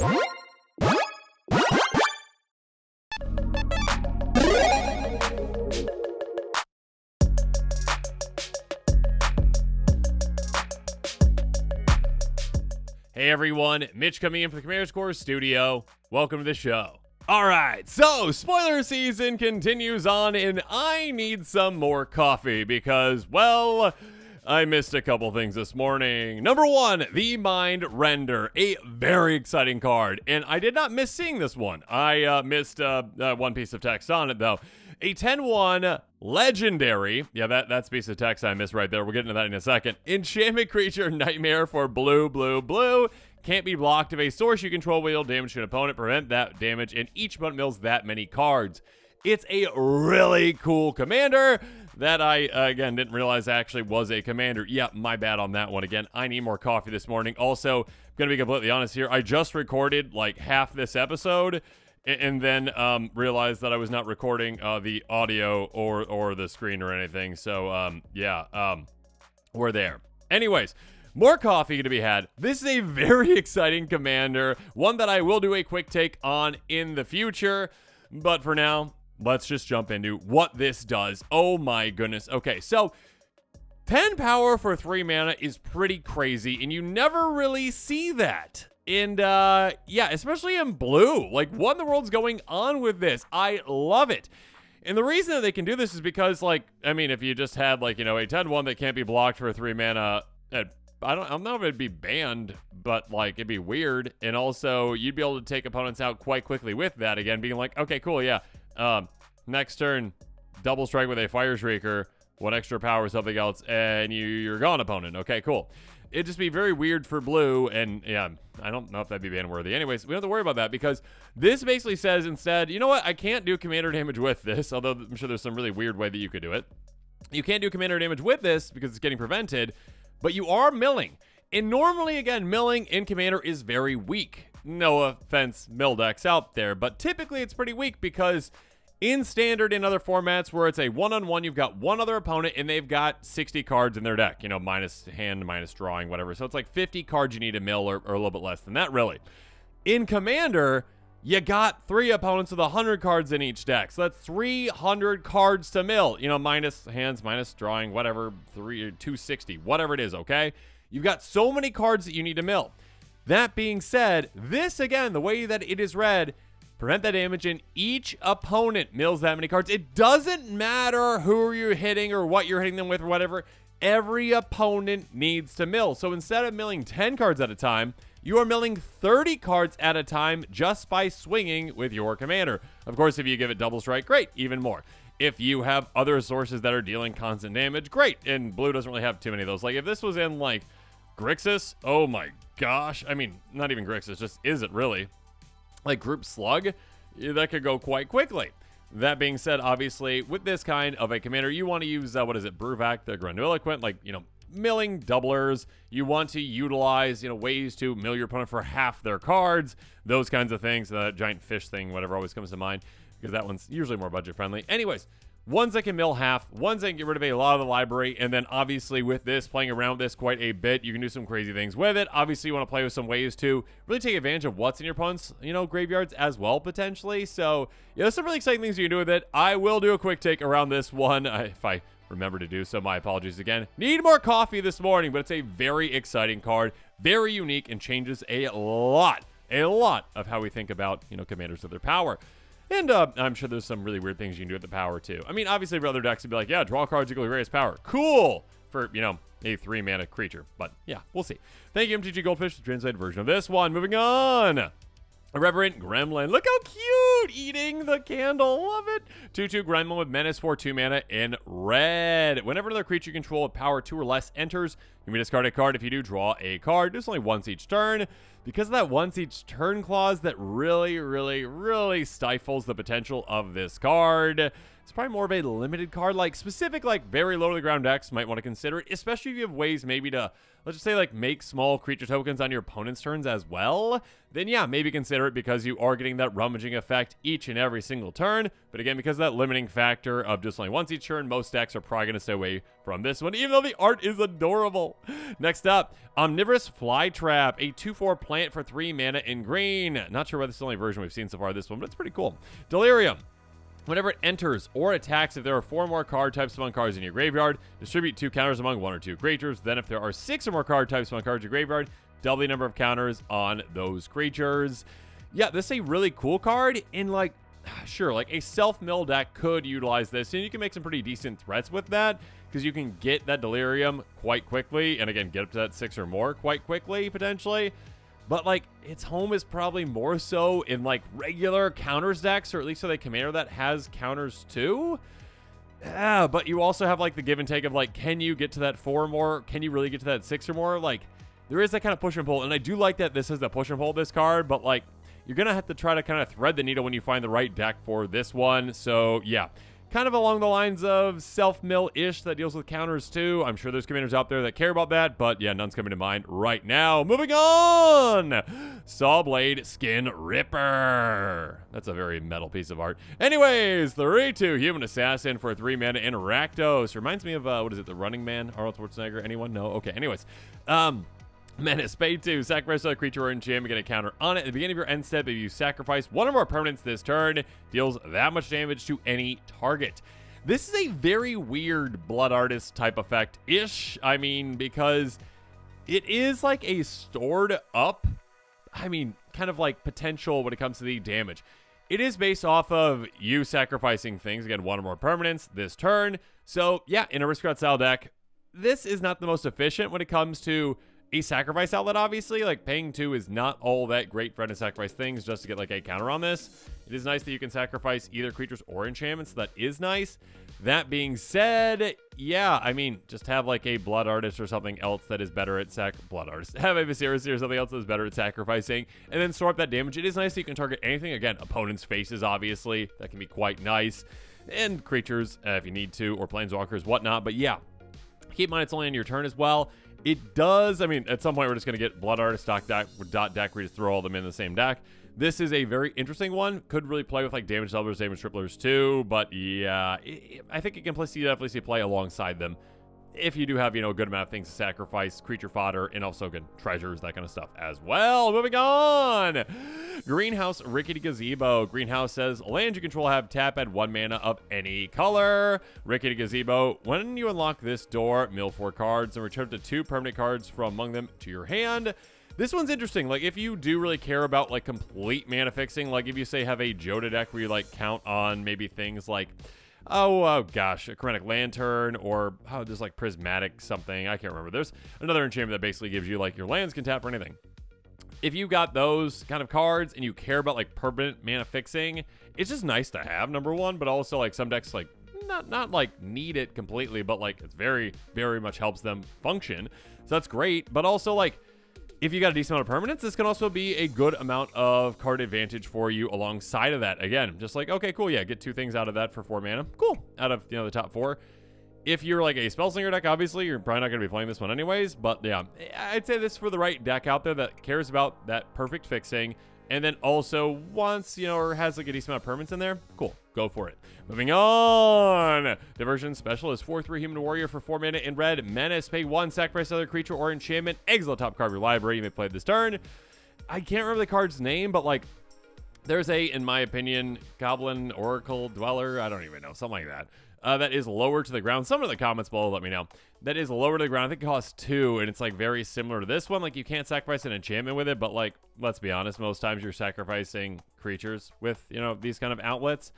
Hey everyone, Mitch coming in from the Commander's Core studio. Welcome to the show. Alright, so spoiler season continues on and I need some more coffee because, well, I missed a couple things this morning. Number one, the Mind Render, a very exciting card. And I did not miss seeing this one. I missed one piece of text on it though. A 10-1 legendary, yeah, that's a piece of text I missed right there. We'll get into that in a second. Enchantment creature Nightmare for blue. Can't be blocked. If a source you control will deal damage to an opponent, prevent that damage, and each opponent mills that many cards. It's a really cool commander that I, again, didn't realize actually was a commander. Yeah, my bad on that one. Again, I need more coffee this morning. Also, I'm going to be completely honest here. I just recorded like half this episode and then realized that I was not recording the audio or the screen or anything. So, we're there. Anyways, more coffee to be had. This is a very exciting commander, one that I will do a quick take on in the future. But for now, let's just jump into what this does. Oh my goodness. Okay, so 10 power for 3 mana is pretty crazy, and you never really see that. And yeah, especially in blue. Like, what in the world's going on with this? I love it. And the reason that they can do this is because, like, I mean, if you just had, like, you know, a 10-1 that can't be blocked for 3 mana, I don't know if it'd be banned, but, like, it'd be weird. And also, you'd be able to take opponents out quite quickly with that. Again, being like, okay, cool, yeah. Next turn, double strike with a Fire Shrieker, 1 extra power, something else, and you're gone, opponent. Okay, cool. It'd just be very weird for blue, and yeah, I don't know if that'd be ban-worthy. Anyways, we don't have to worry about that, because this basically says instead, you know what, I can't do commander damage with this, although I'm sure there's some really weird way that you could do it. You can't do commander damage with this, because it's getting prevented, but you are milling. And normally, again, milling in commander is very weak. No offense, mill decks out there, but typically it's pretty weak, because in standard in other formats where it's a one-on-one, you've got one other opponent and they've got 60 cards in their deck, you know, minus hand, minus drawing, whatever. So it's like 50 cards you need to mill or a little bit less than that, really. In Commander, you got 3 opponents with 100 cards in each deck. So that's 300 cards to mill, you know, minus hands, minus drawing, whatever, 260, whatever it is, okay? You've got so many cards that you need to mill. That being said, this, again, the way that it is read, prevent that damage, and each opponent mills that many cards. It doesn't matter who you're hitting or what you're hitting them with or whatever. Every opponent needs to mill. So instead of milling 10 cards at a time, you are milling 30 cards at a time just by swinging with your commander. Of course, if you give it double strike, great, even more. If you have other sources that are dealing constant damage, great. And blue doesn't really have too many of those. Like if this was in like Grixis, oh my gosh. I mean, not even Grixis, just is it really? Like Group Slug, that could go quite quickly. That being said, obviously, with this kind of a commander, you want to use, Bruvac, the Grandiloquent, like, you know, milling doublers. You want to utilize, you know, ways to mill your opponent for half their cards, those kinds of things. The giant fish thing, whatever always comes to mind, because that one's usually more budget friendly. Anyways, ones that can mill half, ones that can get rid of a lot of the library, and then obviously with this, playing around with this quite a bit, you can do some crazy things with it. Obviously, you want to play with some ways to really take advantage of what's in your opponent's, you know, graveyards as well, potentially. So, yeah, there's some really exciting things you can do with it. I will do a quick take around this one, if I remember to do so. My apologies again. Need more coffee this morning, but it's a very exciting card, very unique, and changes a lot of how we think about, you know, commanders with their power. And I'm sure there's some really weird things you can do with the power, too. I mean, obviously, for other decks, it'd be like, yeah, draw cards equal to raise power. Cool! For, you know, a 3-mana creature. But, yeah, we'll see. Thank you, MTG Goldfish, the translated version of this one. Moving on! Irreverent Gremlin. Look how cute! Eating the candle. Love it! 2/2 Gremlin with Menace for 2 mana in red. Whenever another creature you control with power 2 or less enters, you may discard a card. If you do, draw a card. Do this only once each turn. Because of that once each turn clause, that really stifles the potential of this card. It's probably more of a limited card, like specific, like very low to the ground decks might want to consider it, especially if you have ways maybe to, let's just say, like make small creature tokens on your opponent's turns as well. Then yeah, maybe consider it because you are getting that rummaging effect effect each and every single turn. But again, because of that limiting factor of just only once each turn, most decks are probably going to stay away from this one, even though the art is adorable. Next up, Omnivorous Flytrap, a 2/4 plant for 3 mana in green. Not sure why this is the only version we've seen so far, this one, but it's pretty cool. Delirium. Whenever it enters or attacks, if there are 4 more card types among cards in your graveyard, distribute 2 counters among 1 or 2 creatures. Then if there are 6 or more card types among cards in your graveyard, double the number of counters on those creatures. Yeah, this is a really cool card. And like, sure, like a self-mill deck could utilize this, and you can make some pretty decent threats with that, because you can get that Delirium quite quickly, and again, get up to that 6 or more quite quickly, potentially. But, like, its home is probably more so in, like, regular counters decks, or at least with a commander that has counters too. Yeah, but you also have, like, the give and take of, like, can you get to that 4 or more? Can you really get to that 6 or more? Like, there is that kind of push and pull, and I do like that this is the push and pull of this card, but, like, you're going to have to try to kind of thread the needle when you find the right deck for this one. So, yeah. Kind of along the lines of self-mill-ish that deals with counters too. I'm sure there's commanders out there that care about that, but yeah, none's coming to mind right now. Moving on! Sawblade Skinripper. That's a very metal piece of art. Anyways, 3/2 Human Assassin for 3 mana in Rakdos. Reminds me of, what is it, The Running Man? Arnold Schwarzenegger? Anyone? No? Okay, anyways. Menace, pay 2, sacrifice a creature or enchantment, get a counter on it. At the beginning of your end step, if you sacrifice 1 or more permanents this turn, deals that much damage to any target. This is a very weird Blood Artist type effect-ish. I mean, because it is like a stored up, I mean, kind of like potential when it comes to the damage. It is based off of you sacrificing things, again, 1 or more permanents this turn. So, yeah, in a Aristocrat style deck, this is not the most efficient when it comes to a sacrifice outlet, obviously. Like, paying 2 is not all that great for to sacrifice things just to get, like, a counter on this. It is nice that you can sacrifice either creatures or enchantments. That is nice. That being said, yeah, I mean, just have, like, a Blood Artist or something else that is better at Blood Artist. Have a Viserys or something else that is better at sacrificing, and then store up that damage. It is nice that you can target anything. Again, opponents' faces, obviously. That can be quite nice. And creatures, if you need to, or planeswalkers, whatnot. But, yeah, keep in mind it's only on your turn as well. It does, I mean, at some point we're just going to get Blood Artist deck where you just throw all them in the same deck. This is a very interesting one. Could really play with like damage doublers, damage triplers too, but yeah, I think it can definitely see play alongside them. If you do have, you know, a good amount of things to sacrifice, creature fodder, and also good treasures, that kind of stuff as well. Moving on! Greenhouse Rickety Gazebo. Greenhouse says, land you control have tap, add 1 mana of any color. Rickety Gazebo, when you unlock this door, mill 4 cards and return up to 2 permanent cards from among them to your hand. This one's interesting. Like, if you do really care about, like, complete mana fixing, like if you, say, have a Joda deck where you, like, count on maybe things like, oh gosh, a Chromatic Lantern, or there's like Prismatic something, I can't remember. There's another enchantment that basically gives you like your lands can tap for anything. If you got those kind of cards and you care about like permanent mana fixing, it's just nice to have, number one, but also like some decks like not like need it completely, but like it's very, very much helps them function. So that's great, but also like if you got a decent amount of permanents, this can also be a good amount of card advantage for you alongside of that. Again, just like, okay, cool, yeah, get 2 things out of that for 4 mana. Cool, out of, you know, the top 4. If you're like a Spellslinger deck, obviously, you're probably not going to be playing this one anyways. But yeah, I'd say this is for the right deck out there that cares about that perfect fixing. And then also wants, you know, or has like a decent amount of permanents in there. Cool, go for it. Moving on. Diversion Specialist, 4/3 Human Warrior for 4 mana in red. Menace, pay 1, sacrifice another creature or enchantment. Exile top card of your library. You may play this turn. I can't remember the card's name, but like, there's a, in my opinion, Goblin Oracle Dweller. I don't even know, something like that. That is lower to the ground. Some of the comments below let me know. That is lower to the ground. I think it costs 2, and it's like very similar to this one. Like you can't sacrifice an enchantment with it, but like, let's be honest, most times you're sacrificing creatures with, you know, these kind of outlets.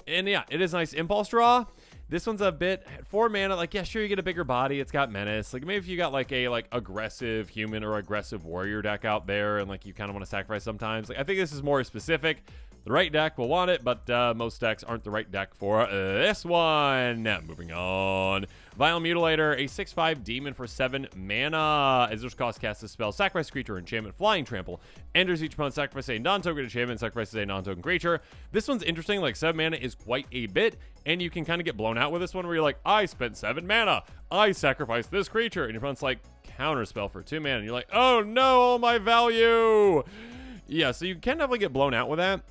And yeah, it is nice impulse draw. This one's a bit 4 mana. Like, yeah, sure, you get a bigger body. It's got menace. Like maybe if you got like a aggressive human or aggressive warrior deck out there, and like you kind of want to sacrifice sometimes. Like I think this is more specific. The right deck will want it, but most decks aren't the right deck for this one. Moving on. Vile Mutilator, a 6/5 demon for 7 mana. As this cost, cast a spell, sacrifice creature, enchantment, flying trample. Enters each opponent, sacrifice a non-token enchantment, sacrifices a non-token creature. This one's interesting. Like 7 mana is quite a bit, and you can kind of get blown out with this one where you're like, I spent 7 mana. I sacrificed this creature. And your opponent's like, counter spell for 2 mana. And you're like, oh no, all my value. Yeah, so you can definitely get blown out with that.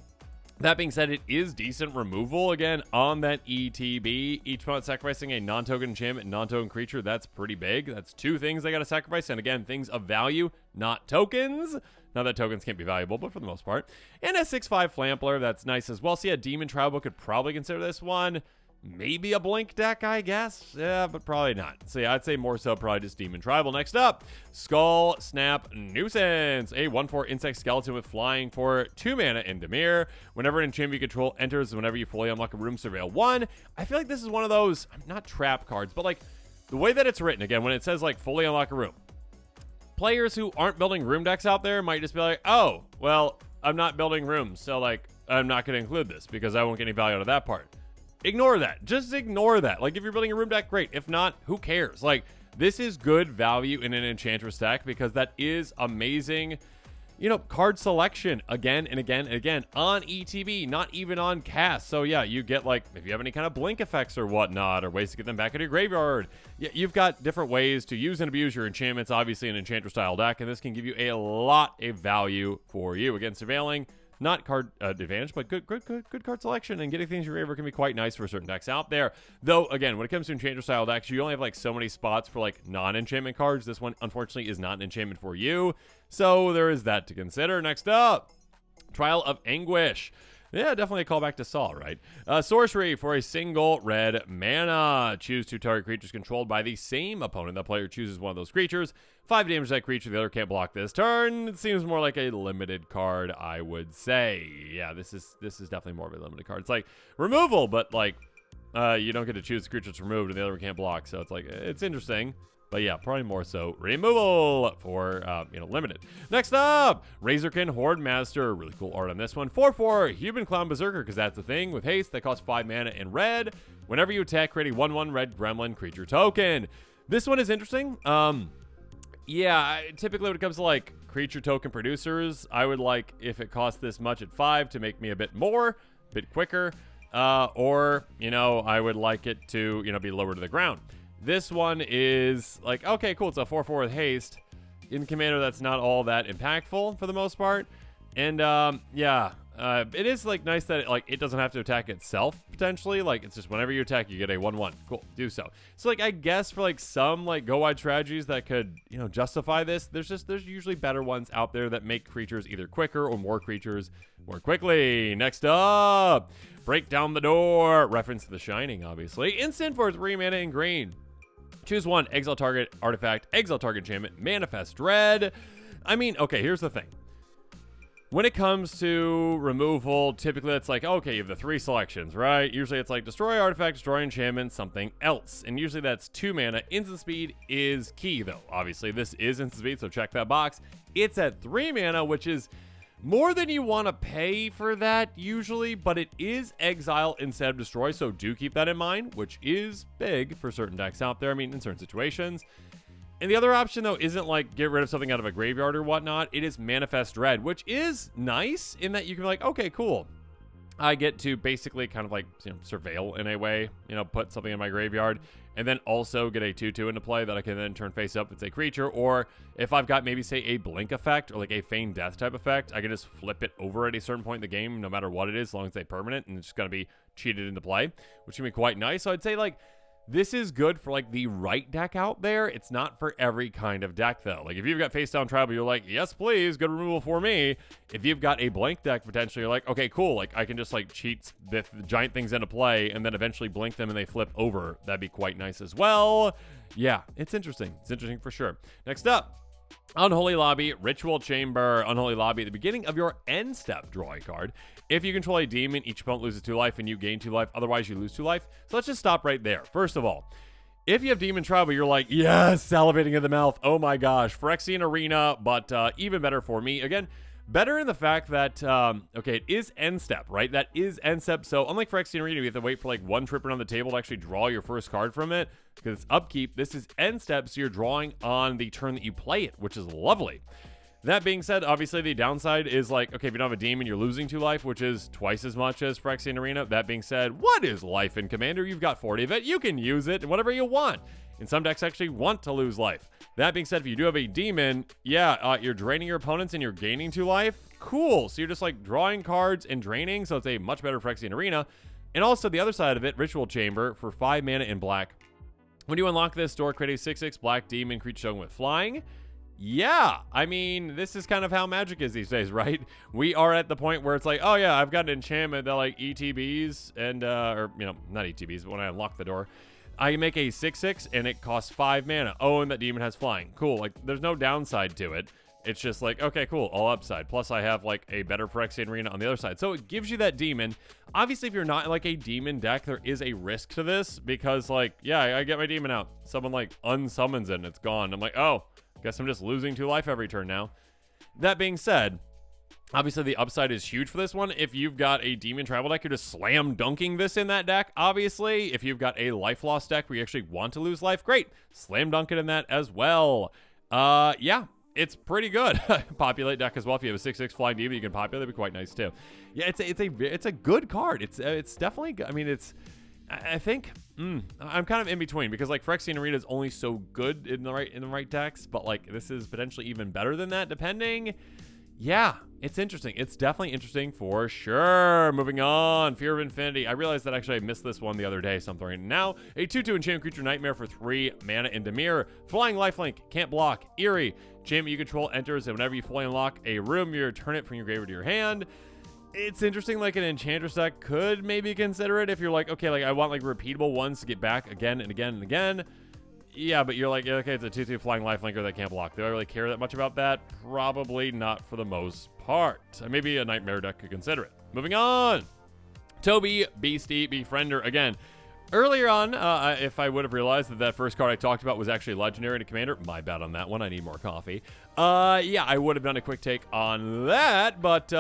That being said, it is decent removal, again, on that ETB. Each opponent sacrificing a non-token enchantment, non-token creature. That's pretty big. That's 2 things they got to sacrifice. And again, things of value, not tokens. Not that tokens can't be valuable, but for the most part. And a 6/5 Flampler. That's nice as well. So yeah, Demon Tribal could probably consider this one. Maybe a blink deck, I guess. Yeah, but probably not. So yeah, I'd say more so probably just Demon Tribal. Next up, Skullsnap Nuisance. A 1/4 insect skeleton with flying for 2 mana in Dimir. Whenever an enchantment you control enters, whenever you fully unlock a room, surveil 1. I feel like this is one of those, not trap cards, but like the way that it's written, again, when it says like fully unlock a room. Players who aren't building room decks out there might just be like, oh, well, I'm not building rooms, so like I'm not going to include this because I won't get any value out of that part. Ignore that. Just ignore that. Like, if you're building a room deck, great. If not, who cares? Like, this is good value in an Enchantress deck because that is amazing, card selection again and again and again on ETB, not even on cast. So, yeah, you get, like, if you have any kind of blink effects or whatnot, or ways to get them back into your graveyard, you've got different ways to use and abuse your enchantments, obviously, an Enchantress-style deck, and this can give you a lot of value for you. Again, surveilling. Not card advantage, but good card selection, and getting things in your favor can be quite nice for certain decks out there. Though, again, when it comes to Enchantress style decks, you only have like so many spots for like non-enchantment cards. This one, unfortunately, is not an enchantment for you. So there is that to consider. Next up, Trial of Anguish. Yeah, definitely a callback to Saw, right? Sorcery for a single red mana. Choose 2 target creatures controlled by the same opponent. The player chooses one of those creatures. 5 damage to that creature. The other can't block this turn. It seems more like a limited card, I would say. Yeah, this is definitely more of a limited card. It's like removal, but like you don't get to choose the creature that's removed and the other one can't block. So it's like, it's interesting. But yeah, probably more so removal for, limited. Next up, Razorkin, Hordemaster. Really cool art on this one. 4/4 Human Clown Berserker, because that's the thing with haste. That costs 5 mana in red. Whenever you attack, create a 1/1 red gremlin creature token. This one is interesting. Typically when it comes to like creature token producers, I would like if it costs this much at 5 to make me a bit more, a bit quicker. Or, I would like it to, be lower to the ground. This one is like, okay, cool. It's a 4/4 with haste. In Commander, that's not all that impactful for the most part. And it is like nice that it doesn't have to attack itself potentially. Like it's just whenever you attack, you get a 1/1. Cool, do so. So like I guess for like some like go wide strategies that could justify this, there's usually better ones out there that make creatures either quicker or more creatures more quickly. Next up, Break Down the Door. Reference to The Shining, obviously. Instant for 3 mana in green. Choose 1, exile target artifact, exile target enchantment, manifest red. I mean, okay, here's the thing. When it comes to removal, typically it's like, okay, you have the 3 selections, right? Usually it's like destroy artifact, destroy enchantment, something else. And usually that's 2 mana. Instant speed is key, though. Obviously, this is instant speed, so check that box. It's at 3 mana, which is more than you want to pay for that usually, but it is exile instead of destroy, so do keep that in mind, which is big for certain decks out there, I mean, in certain situations. And the other option, though, isn't like get rid of something out of a graveyard or whatnot. It is manifest red, which is nice in that you can be like, okay, cool. I get to basically kind of like surveil in a way, put something in my graveyard, and then also get a 2/2 into play that I can then turn face up if it's a creature, or if I've got maybe say a blink effect or like a feign death type effect, I can just flip it over at a certain point in the game, no matter what it is, as long as it's permanent, and it's just gonna be cheated into play, which can be quite nice. So I'd say like this is good for like the right deck out there. It's not for every kind of deck though. Like if you've got face down tribal, you're like, yes, please, good removal for me. If you've got a blank deck, potentially you're like, okay, cool. Like I can just like cheat the giant things into play and then eventually blink them and they flip over. That'd be quite nice as well. Yeah, it's interesting. It's interesting for sure. Next up, Unholy Lobby, Ritual Chamber. Unholy Lobby, at the beginning of your end step, draw a card. If you control a demon, each opponent loses 2 life and you gain 2 life. Otherwise, you lose 2 life. So let's just stop right there. First of all, if you have Demon Tribal, you're like, yes, salivating in the mouth. Oh my gosh, Phyrexian Arena, but even better for me. Again, better in the fact that, okay, it is end step, right? That is end step. So unlike Phyrexian Arena, you have to wait for like 1 trip around the table to actually draw your first card from it because it's upkeep. This is end step, so you're drawing on the turn that you play it, which is lovely. That being said, obviously the downside is like, okay, if you don't have a demon, you're losing 2 life, which is twice as much as Phyrexian Arena. That being said, what is life in Commander? You've got 40 of it. You can use it whatever you want. And some decks actually want to lose life. That being said, if you do have a demon, yeah, you're draining your opponents and you're gaining 2 life. cool. So you're just like drawing cards and draining, so it's a much better Phyrexian Arena. And also the other side of it, Ritual Chamber for 5 mana in black. When you unlock this, store, create a 6/6 black demon creature token with flying. Yeah, I mean, this is kind of how Magic is these days, right? We are at the point where it's like, oh yeah, I've got an enchantment that like ETBs and, or, you know, not ETBs, but when I unlock the door, I make a 6/6 and it costs 5 mana. Oh, and that demon has flying. Cool, like, there's no downside to it. It's just like, okay, cool, all upside. Plus, I have, like, a better Phyrexian Arena on the other side. So it gives you that demon. Obviously, if you're not, like, a demon deck, there is a risk to this. Because, like, yeah, I get my demon out. Someone, like, unsummons it and it's gone. I'm like, oh, guess I'm just losing 2 life every turn now. That being said, obviously, the upside is huge for this one. If you've got a demon travel deck, you're just slam dunking this in that deck. Obviously, if you've got a life loss deck where you actually want to lose life, great. Slam dunk it in that as well. Yeah. It's pretty good. Populate deck as well. If you have a 6/6 flying demon, you can populate. It'd be quite nice too. Yeah, it's a good card. It's definitely good. I mean, I think I'm kind of in between because like Phyrexian Arena is only so good in the right decks, but like this is potentially even better than that depending. Yeah, it's interesting. It's definitely interesting for sure. Moving on, Fear of Infinity. I realized that actually I missed this one the other day. Something right now. A 2/2 enchantment creature nightmare for 3 mana in Dimir. Flying lifelink, can't block. Eerie. Enchantment you control enters, and whenever you fully unlock a room, you return it from your graveyard to your hand. It's interesting, like an Enchantress deck could maybe consider it if you're like, okay, like I want like repeatable ones to get back again and again and again. Yeah, but you're like, okay, it's a 2/2 flying lifelinker that can't block. Do I really care that much about that? Probably not for the most part. Maybe a Nightmare deck could consider it. Moving on. Toby, Beastie, Befriender. Again, earlier on, if I would have realized that first card I talked about was actually legendary and a commander, my bad on that one. I need more coffee. Yeah, I would have done a quick take on that, but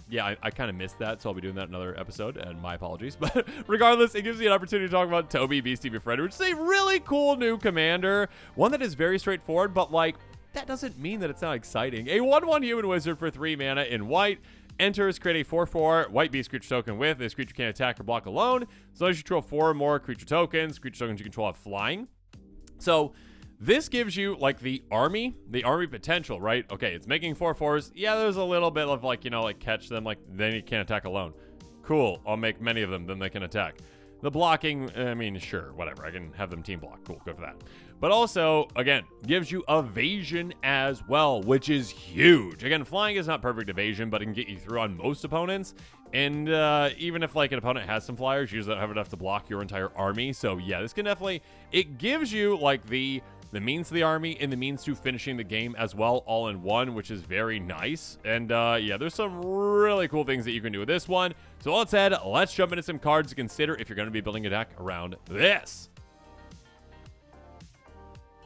yeah, I kind of missed that, so I'll be doing that in another episode, and my apologies. But regardless, it gives you an opportunity to talk about Toby, Beastie, Befriender, which is a really cool new commander. One that is very straightforward, but like, that doesn't mean that it's not exciting. A 1/1 human wizard for 3 mana in white. Enters, create a 4/4 white beast creature token with. This creature can't attack or block alone. So as you control 4 or more creature tokens you control have flying. So this gives you like the army potential, right? Okay, it's making 4/4s. Yeah, there's a little bit of like, you know, like catch them, like then you can't attack alone. Cool, I'll make many of them, then they can attack. The blocking, I mean, sure, whatever. I can have them team block. Cool, good for that. But also, again, gives you evasion as well, which is huge. Again, flying is not perfect evasion, but it can get you through on most opponents. And even if, like, an opponent has some flyers, you usually don't have enough to block your entire army. So, yeah, this can definitely... It gives you, like, the means to the army and the means to finishing the game as well, all in one, which is very nice. And, yeah, there's some really cool things that you can do with this one. So, let's jump into some cards to consider if you're going to be building a deck around this.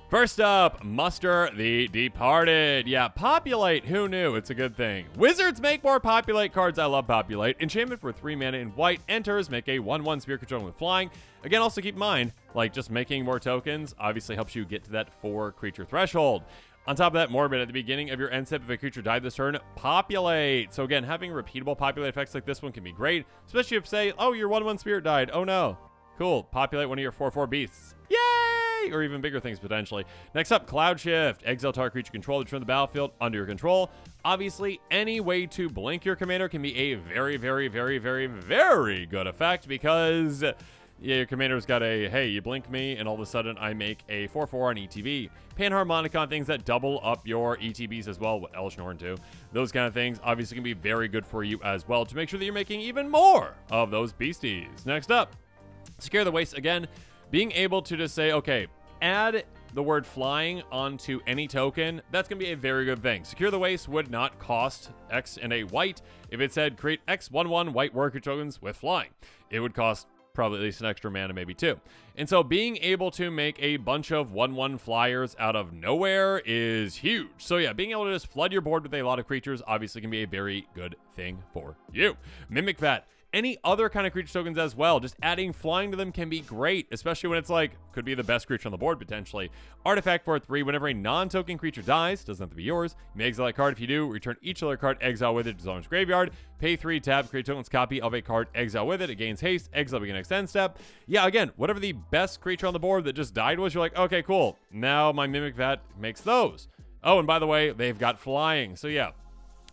First up, Muster the Departed. Yeah, Populate. Who knew? It's a good thing. Wizards make more Populate cards. I love Populate. Enchantment for 3 mana in white. Enters. Make a 1/1 spirit control with flying. Again, also keep in mind, like, just making more tokens obviously helps you get to that 4 creature threshold. On top of that, Morbid, at the beginning of your end step, if a creature died this turn, Populate. So again, having repeatable Populate effects like this one can be great, especially if, say, oh, your 1/1 spirit died. Oh, no. Cool. Populate one of your 4/4 beasts. Yay! Or even bigger things, potentially. Next up, Cloud Shift. Exile target creature control to turn the battlefield under your control. Obviously, any way to blink your commander can be a very, very, very, very, very good effect because... yeah, your commander's got a, hey, you blink me, and all of a sudden I make a 4/4 on ETB. Panharmonicon, things that double up your ETBs as well, with Elish Norn too. Those kind of things obviously can be very good for you as well to make sure that you're making even more of those beasties. Next up, Secure the Waste again. Being able to just say, okay, add the word flying onto any token, that's going to be a very good thing. Secure the Waste would not cost X and a white if it said create X 1/1 white worker tokens with flying. It would cost probably at least an extra mana, maybe 2. And so being able to make a bunch of 1/1 flyers out of nowhere is huge. So yeah, being able to just flood your board with a lot of creatures obviously can be a very good thing for you. Mimic Vat. Any other kind of creature tokens as well. Just adding flying to them can be great, especially when it's like, could be the best creature on the board potentially. Artifact for 3, whenever a non-token creature dies, doesn't have to be yours, you may exile a card. If you do, return each other card, exile with it to its graveyard. Pay 3, tap, create token's copy of a card, exile with it. It gains haste, exile begin next end step. Yeah, again, whatever the best creature on the board that just died was, you're like, okay, cool. Now my Mimic Vat makes those. Oh, and by the way, they've got flying. So yeah.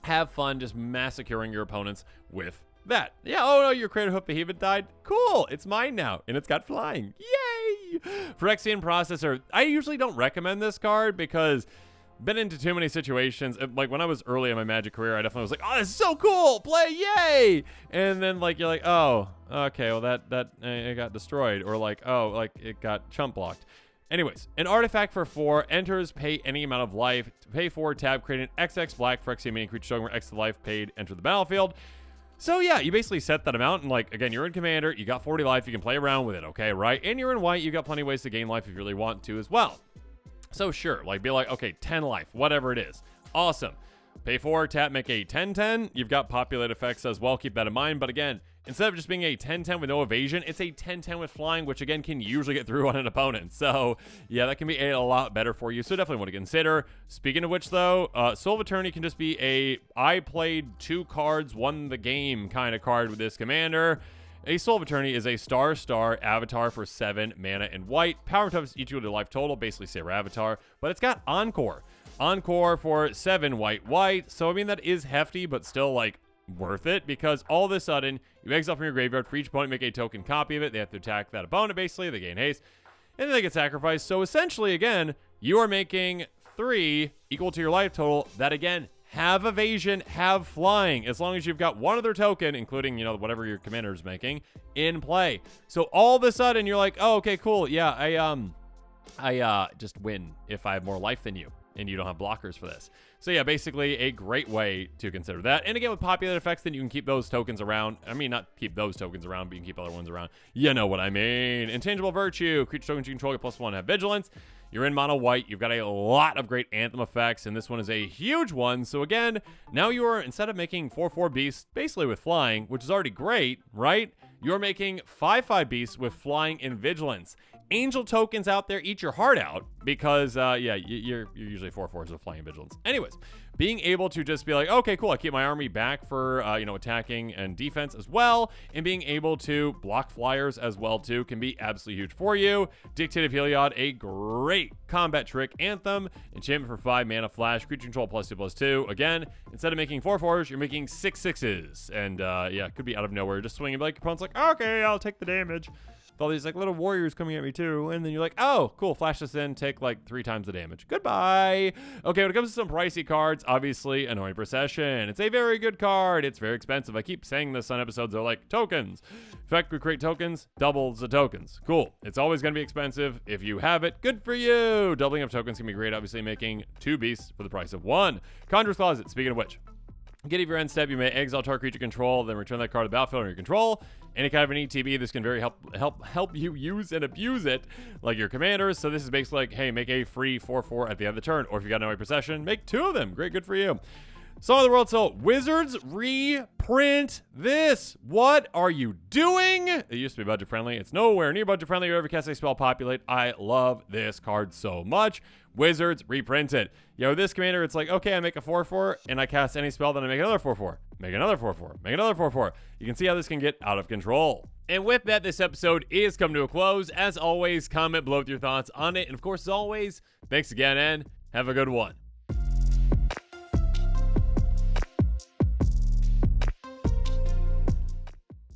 have fun just massacring your opponents with that. Yeah, oh no, your Creator Hoof Behemoth died. Cool, it's mine now, and it's got flying. Yay! Phyrexian Processor. I usually don't recommend this card because been into too many situations. Like when I was early in my Magic career, I definitely was like, oh, this is so cool, play, yay! And then like you're like, oh, okay, well that it got destroyed, or like, oh, like it got chump blocked. Anyways, an artifact for 4 enters, pay any amount of life. Pay 4, tab, create an XX black Phyrexian minion creature showing where X the life paid enter the battlefield. So yeah, you basically set that amount, and like, again, you're in Commander, you got 40 life, you can play around with it, okay, right? And you're in White, you got plenty of ways to gain life if you really want to as well. So sure, like, be like, okay, 10 life, whatever it is. Awesome. Pay 4, tap, make a 10-10. You've got populate effects as well, keep that in mind. But again, instead of just being a 10-10 with no evasion, it's a 10-10 with flying, which again can usually get through on an opponent. So yeah, that can be a lot better for you. So definitely want to consider. Speaking of which though, Soul of Eternity can just be a I played 2 cards, won the game kind of card with this commander. A Soul of Eternity is a star avatar for 7 mana in white. Power times equal to life total, basically Saber Avatar, but it's got Encore. Encore for 7 white. So I mean, that is hefty, but still like worth it, because all of a sudden you exile from your graveyard. For each opponent, make a token copy of it. They have to attack that opponent, basically. They gain haste, and then they get sacrificed. So essentially, again, you are making 3 equal to your life total that, again, have evasion, have flying, as long as you've got one other token, including, you know, whatever your commander is making, in play. So all of a sudden, you're like, oh, okay, cool. Yeah, I just win if I have more life than you, and you don't have blockers for this. So yeah, basically a great way to consider that. And again, with populate effects, then you can keep those tokens around. I mean, not keep those tokens around, but you can keep other ones around. You know what I mean. Intangible Virtue. Creature tokens you control get +1, have vigilance. You're in mono white. You've got a lot of great Anthem effects, and this one is a huge one. So again, now you are, instead of making 4/4 beasts, basically with flying, which is already great, right? You're making 5/5 beasts with flying and vigilance. Angel tokens out there, eat your heart out, because yeah, you're usually 4/4s with flying and vigilance. Anyways, being able to just be like, okay, cool, I keep my army back for you know, attacking and defense as well, and being able to block flyers as well too can be absolutely huge for you. Dictative Heliod, a great combat trick anthem. Enchantment for 5 mana flash, creature control +2/+2. Again, instead of making 4/4s, you're making 6/6s, and yeah, it could be out of nowhere. Just swinging, like your opponent's like, okay, I'll take the damage. All these like little warriors coming at me too, and then you're like, oh, cool, flash this in, take like 3 times the damage. Goodbye. Okay, when it comes to some pricey cards, obviously, Annoying Procession. It's a very good card. It's very expensive. I keep saying this on episodes. They're like, tokens. Effect, we create tokens, doubles the tokens. Cool. It's always going to be expensive. If you have it, good for you. Doubling up tokens can be great, obviously making 2 beasts for the price of 1. Conjurer's Closet, speaking of which. Get your end step, you may exile target creature control, then return that card to the battlefield under your control. Any kind of an ETB, this can very help you use and abuse it, like your commanders. So this is basically like, hey, make a free 4/4 at the end of the turn, or if you got no procession, make 2 of them. Great, good for you. Song of the World, so Wizards reprint this. What are you doing? It used to be budget friendly. It's nowhere near budget friendly. You ever cast a spell, populate. I love this card so much. Wizards reprint it. Yo, this commander, it's like, okay, I make a 4/4 and I cast any spell, then I make another 4/4, make another 4/4, make another 4/4. You can see how this can get out of control. And with that, this episode is coming to a close. As always, comment below with your thoughts on it. And of course, as always, thanks again and have a good one.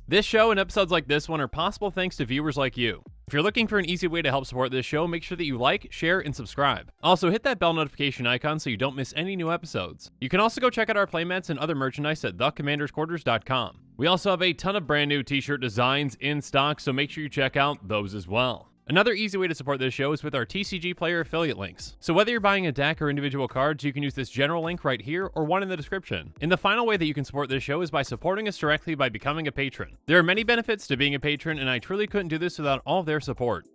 This show and episodes like this one are possible thanks to viewers like you. If you're looking for an easy way to help support this show, make sure that you like, share, and subscribe. Also, hit that bell notification icon so you don't miss any new episodes. You can also go check out our playmats and other merchandise at thecommandersquarters.com. We also have a ton of brand new t-shirt designs in stock, so make sure you check out those as well. Another easy way to support this show is with our TCG Player affiliate links. So whether you're buying a deck or individual cards, you can use this general link right here or one in the description. And the final way that you can support this show is by supporting us directly by becoming a patron. There are many benefits to being a patron, and I truly couldn't do this without all of their support.